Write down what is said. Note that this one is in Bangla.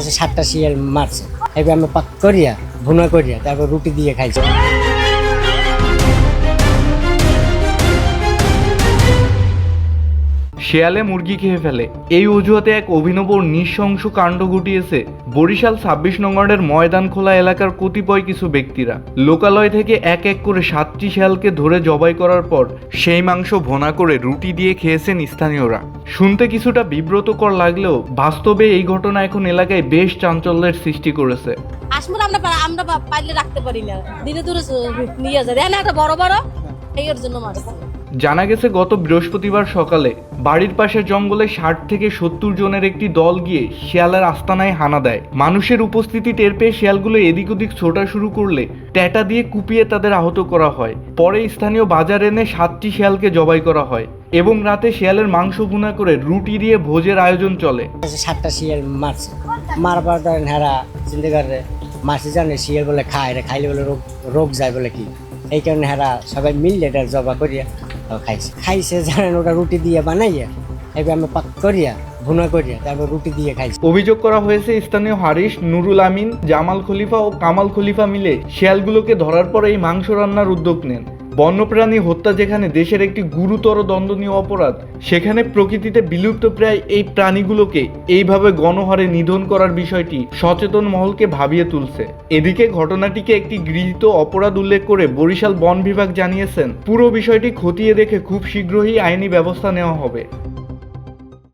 আছে 7টা শিয়াল মারছে, এবার আমি পাক করিয়া ভুনা করিয়া তারপর রুটি দিয়ে খাইছি। শেয়ালে মুরগি খেয়ে ফেলে, এই অজুহাতে এক অভিনব নৃশংস কাণ্ড ঘটিয়েছে বরিশাল 26 নং ওয়ার্ডের ময়দানখোলা এলাকার কতিপয় কিছু ব্যক্তিরা। লোকালয় থেকে এক এক করে 7টি শেয়ালকে ধরে জবাই করার পর সেই মাংস ভুনা করে রুটি দিয়ে খেয়েছেন স্থানীয়রা। শুনতে কিছুটা বিব্রতকর লাগলেও বাস্তবে এই ঘটনা এখন এলাকায় বেশ চাঞ্চল্যের সৃষ্টি করেছে। আসমুর আমরা পাইলে রাখতে পারি না, দিনে দূরে নিয়ে যায় না, একটা বড় বড় এর জন্য মারছে। জানা গেছে গত বৃহস্পতিবার সকালে বাড়ির পাশের জঙ্গলে 60 থেকে 70 জনের একটি দল গিয়ে শিয়ালের আস্তানায় হানা দেয়। মানুষের উপস্থিতি টের পেয়ে শিয়ালগুলো এদিক ওদিক ছোটা শুরু করলে ট্যাটা দিয়ে কুপিয়ে তাদের আহত করা হয়। পরে স্থানীয় বাজার এনে 7টি শিয়ালকে জবাই করা হয় এবং রাতে শিয়ালের মাংস ভুনা করে রুটি দিয়ে ভোজের আয়োজন চলে। 7টা শিয়াল মারছে, মারবার ধরেন হেরা চিন্তা করে মাসি জানে শিয়াল বলে খায়, খাইলে বলে রোগ যায় বলে কি, এই কারণে হেরা সবাই মিললে এটা জবা করিয়া খাইছে জানেন, ওটা রুটি দিয়ে বানাইয়া এবার আমি পাক করিয়া ভুনা করিয়া তারপর রুটি দিয়ে খাইছি। অভিযোগ করা হয়েছে স্থানীয় হারিস, নুরুল আমিন, জামাল খলিফা ও কামাল খলিফা মিলে শিয়ালগুলোকে ধরার পর এই মাংস রান্নার উদ্যোগ নেন। বন্যপ্রাণী হত্যা যেখানে দেশের একটি গুরুতর দণ্ডনীয় অপরাধ, সেখানে প্রকৃতিতে বিলুপ্ত প্রায় এই প্রাণীগুলোকে এইভাবে গণহারে নিধন করার বিষয়টি সচেতন মহলকে ভাবিয়ে তুলছে। এদিকে ঘটনাটিকে একটি গৃহীত অপরাধ উল্লেখ করে বরিশাল বন বিভাগ জানিয়েছেন, পুরো বিষয়টি খতিয়ে দেখে খুব শীঘ্রই আইনি ব্যবস্থা নেওয়া হবে।